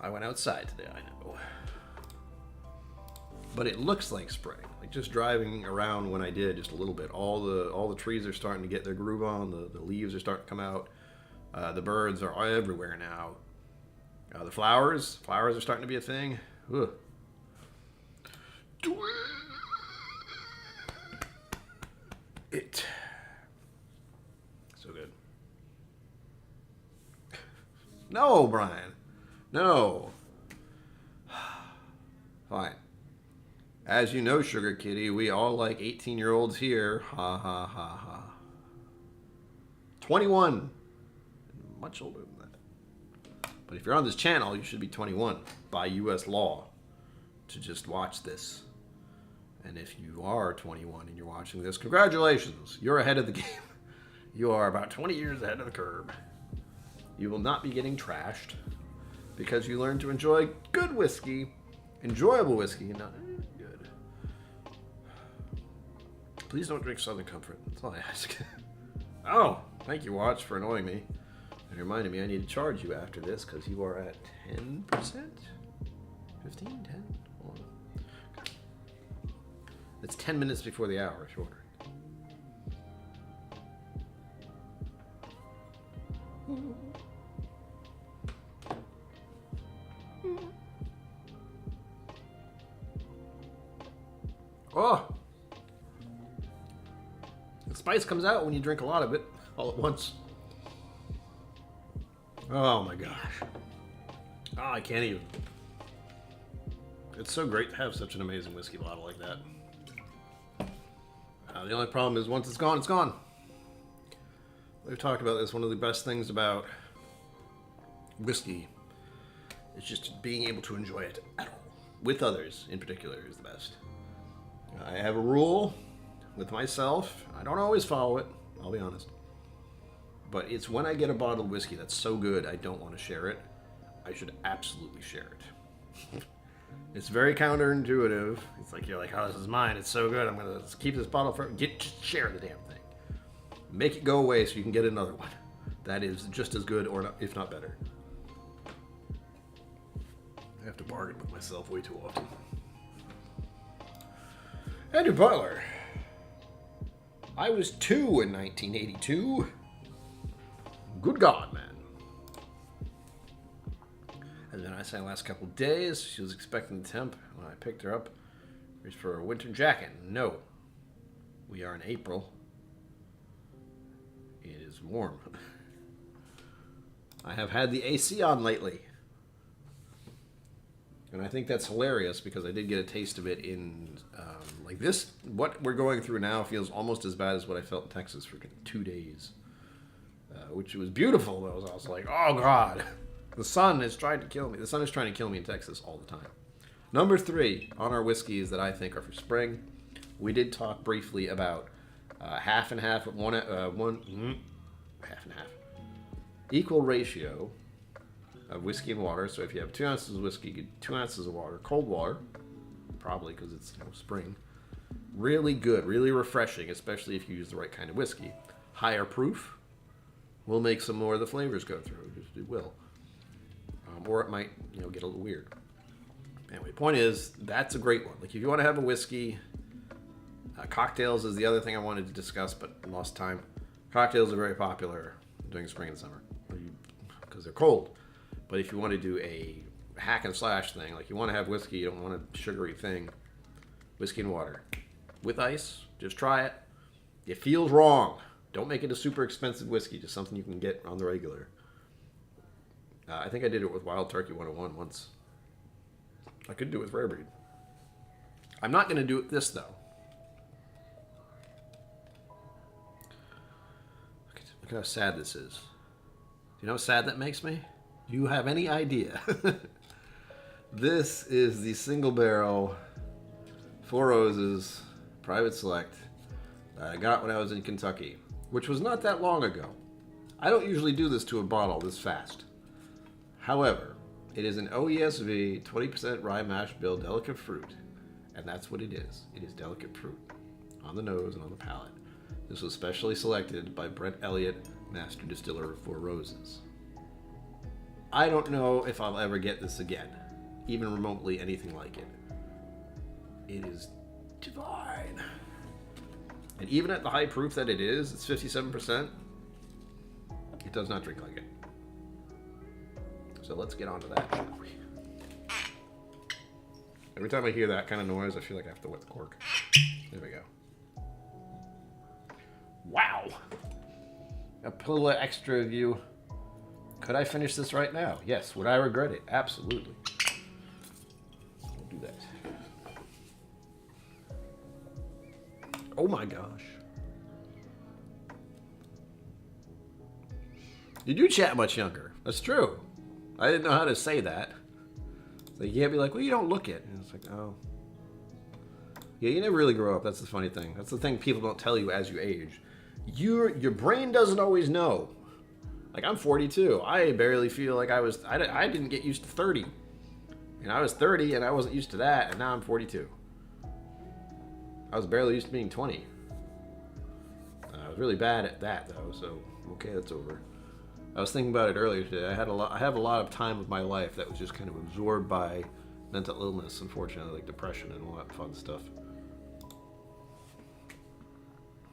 I went outside today, I know. But it looks like spring. Like just driving around when I did just a little bit. All the trees are starting to get their groove on. The leaves are starting to come out. The birds are everywhere now. The flowers are starting to be a thing. Ugh. It. So good. No, Brian. No. Fine. As you know, Sugar Kitty, we all like 18-year-olds here. Ha ha ha ha. 21. Much older than that. But if you're on this channel, you should be 21 by U.S. law to just watch this. And if you are 21 and you're watching this, congratulations. You're ahead of the game. You are about 20 years ahead of the curve. You will not be getting trashed because you learned to enjoy good whiskey, enjoyable whiskey, not good. Please don't drink Southern Comfort. That's all I ask. Oh, thank you, Watch, for annoying me. And reminding me I need to charge you after this because you are at 10%? 15? 10? Hold on. It's 10 minutes before the hour if you're ordering. Oh! The spice comes out when you drink a lot of it all at once. Oh my gosh. Oh, I can't even. It's so great to have such an amazing whiskey bottle like that. The only problem is once it's gone, it's gone. We've talked about this. One of the best things about whiskey is just being able to enjoy it at all. With others, in particular, is the best. I have a rule with myself. I don't always follow it, I'll be honest. But it's when I get a bottle of whiskey that's so good I don't want to share it, I should absolutely share it. It's very counterintuitive. It's like you're like, oh, this is mine. It's so good. I'm going to keep this bottle for just share the damn thing. Make it go away so you can get another one. That is just as good, or not, if not better. I have to bargain with myself way too often. Andrew Butler. I was 2 in 1982. Good God, man. And then I say the last couple of days, she was expecting the temp when I picked her up. Reached for a winter jacket. No. We are in April. It is warm. I have had the AC on lately. And I think that's hilarious because I did get a taste of it in, like this. What we're going through now feels almost as bad as what I felt in Texas for 2 days. Which was beautiful. I was like, oh God. The sun is trying to kill me. The sun is trying to kill me in Texas all the time. Number 3 on our whiskeys that I think are for spring. We did talk briefly about half and half, half and half. Equal ratio of whiskey and water. So if you have 2 ounces of whiskey, get 2 ounces of water. Cold water, probably because it's spring. Really good, really refreshing, especially if you use the right kind of whiskey. Higher proof will make some more of the flavors go through. Just it will. Or it might, get a little weird. Anyway, point is, that's a great one. Like, if you want to have a whiskey, cocktails is the other thing I wanted to discuss, but lost time. Cocktails are very popular during spring and summer because they're cold. But if you want to do a hack and slash thing, like you want to have whiskey, you don't want a sugary thing, whiskey and water. With ice, just try it. It feels wrong. Don't make it a super expensive whiskey, just something you can get on the regular. I think I did it with Wild Turkey 101 once. I could do it with Rare Breed. I'm not going to do it this, though. Look at how sad this is. Do you know how sad that makes me? Do you have any idea? This is the single barrel Four Roses Private Select that I got when I was in Kentucky, which was not that long ago. I don't usually do this to a bottle this fast. However, it is an OESV 20% rye mash bill delicate fruit, and that's what it is. It is delicate fruit on the nose and on the palate. This was specially selected by Brent Elliott, master distiller of Four Roses. I don't know if I'll ever get this again, even remotely anything like it. It is divine. And even at the high proof that it is, it's 57%, it does not drink like it. So let's get on to that, shall we? Every time I hear that kind of noise, I feel like I have to wet the cork. There we go. Wow! A little extra of you. Could I finish this right now? Yes. Would I regret it? Absolutely. We'll do that. Oh my gosh. You do chat much younger. That's true. I didn't know how to say that. So you can't be like, well, you don't look it. And it's like, oh. Yeah, you never really grow up. That's the funny thing. That's the thing people don't tell you as you age. Your brain doesn't always know. Like, I'm 42. I barely feel like I didn't get used to 30. And I was 30 and I wasn't used to that, and now I'm 42. I was barely used to being 20. was really bad at that though, so okay, that's over. I was thinking about it earlier today. I have a lot of time of my life that was just kind of absorbed by mental illness, unfortunately, like depression and all that fun stuff.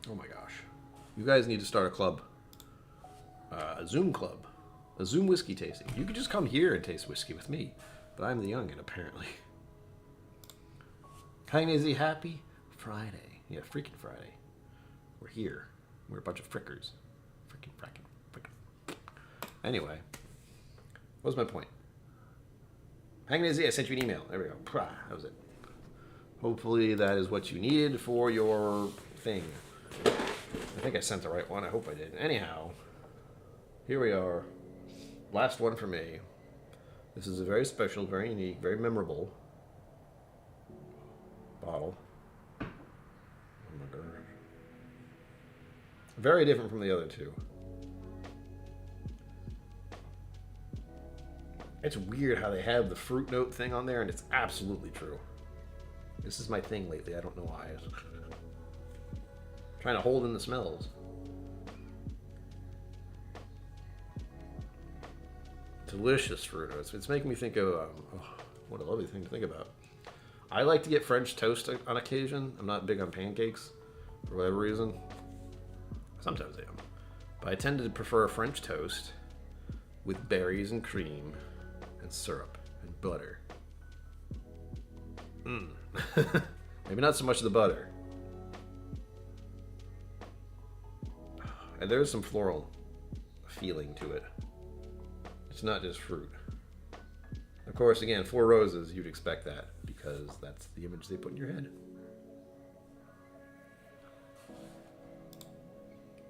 Oh my gosh. You guys need to start a club. A Zoom club. A Zoom whiskey tasting. You could just come here and taste whiskey with me. But I'm the youngin', apparently. Kind is he happy? Friday. Yeah, freaking Friday. We're here. We're a bunch of frickers. Frickin'. Anyway. What was my point? Hanging is I sent you an email. There we go. That was it. Hopefully that is what you needed for your thing. I think I sent the right one. I hope I did. Anyhow, here we are. Last one for me. This is a very special, very unique, very memorable bottle. Oh my gosh. Very different from the other two. It's weird how they have the fruit note thing on there, and it's absolutely true. This is my thing lately. I don't know why. Trying to hold in the smells. Delicious fruit notes. It's making me think of what a lovely thing to think about. I like to get French toast on occasion. I'm not big on pancakes for whatever reason. Sometimes I am, but I tend to prefer French toast with berries and cream and syrup and butter. Maybe not so much the butter. And there's some floral feeling to it. It's not just fruit. Of course, again, 4 roses, you'd expect that because that's the image they put in your head.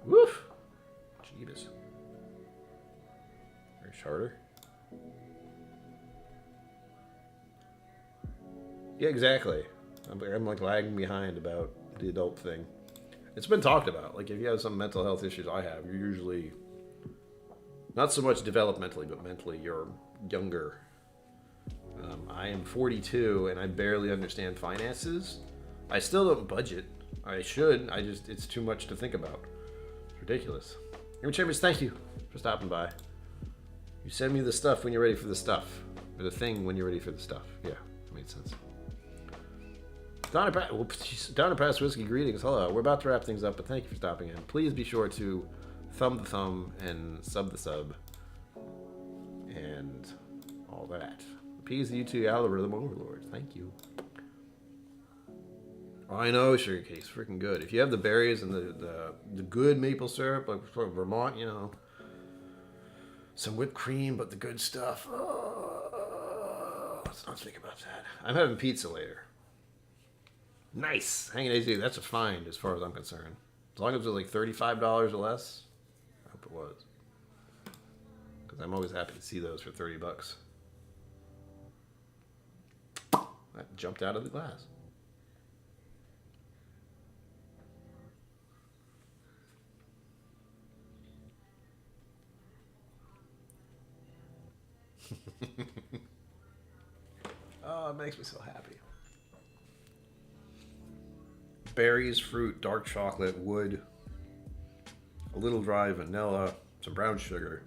Woof! Jeebus. Very harder. Yeah, exactly. I'm like lagging behind about the adult thing. It's been talked about. Like, if you have some mental health issues I have, you're usually not so much developmentally, but mentally, you're younger. I am 42 and I barely understand finances. I still don't budget. I should. It's too much to think about. It's ridiculous. Amy Chambers, thank you for stopping by. You send me the stuff when you're ready for the stuff. Or the thing when you're ready for the stuff. Yeah, that made sense. Donna Past Whiskey, greetings. Hello. We're about to wrap things up, but thank you for stopping in. Please be sure to thumb the thumb and sub the sub and all that. Appease the YouTube algorithm overlords. Thank you. Oh, I know sugar cakes, freaking good. If you have the berries and the good maple syrup, like from Vermont, you know, some whipped cream, but the good stuff. Oh, let's not think about that. I'm having pizza later. Nice. Hanging AZ, that's a find as far as I'm concerned. As long as it was like $35 or less, I hope it was. Because I'm always happy to see those for $30. That jumped out of the glass. Oh, it makes me so happy. Berries, fruit, dark chocolate, wood, a little dry vanilla, some brown sugar.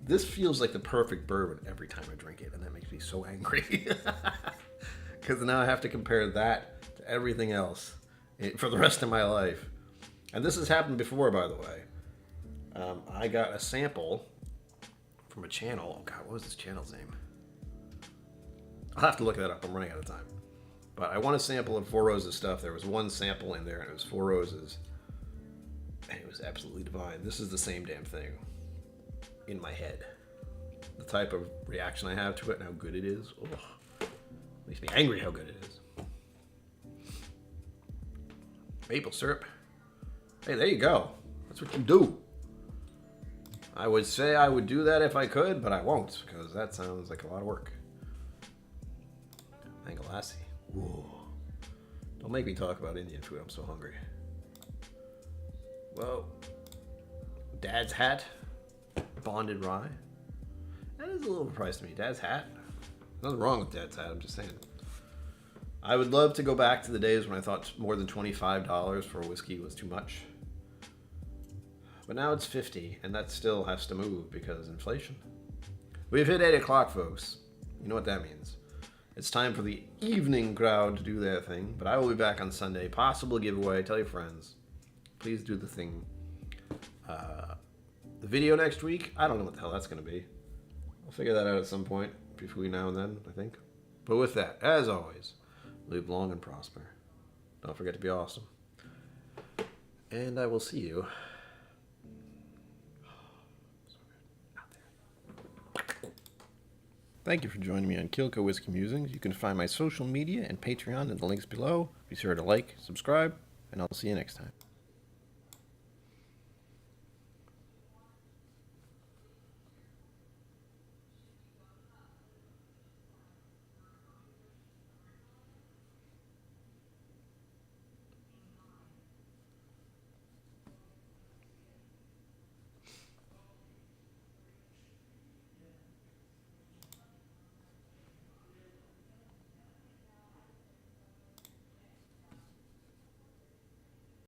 This feels like the perfect bourbon every time I drink it, and that makes me so angry. Because now I have to compare that to everything else for the rest of my life. And this has happened before, by the way. I got a sample from a channel. Oh God, what was this channel's name? I'll have to look that up. I'm running out of time. But I want a sample of 4 Roses stuff. There was one sample in there, and it was 4 Roses. And it was absolutely divine. This is the same damn thing in my head. The type of reaction I have to it and how good it is. Ugh. Makes me angry how good it is. Maple syrup. Hey, there you go. That's what you do. I would say I would do that if I could, but I won't, because that sounds like a lot of work. Mangalassi. Whoa. Don't make me talk about Indian food. I'm so hungry. Well, Dad's hat. Bonded rye. That is a little price to me. Dad's hat. Nothing wrong with Dad's hat. I'm just saying. I would love to go back to the days when I thought more than $25 for a whiskey was too much. But now it's 50, and that still has to move because inflation. We've hit 8 o'clock, folks. You know what that means. It's time for the evening crowd to do their thing, but I will be back on Sunday. Possible giveaway. Tell your friends. Please do the thing. The video next week, I don't know what the hell that's going to be. I'll figure that out at some point between now and then, I think. But with that, as always, live long and prosper. Don't forget to be awesome. And I will see you. Thank you for joining me on KillCo Whiskey Musings. You can find my social media and Patreon in the links below. Be sure to like, subscribe, and I'll see you next time.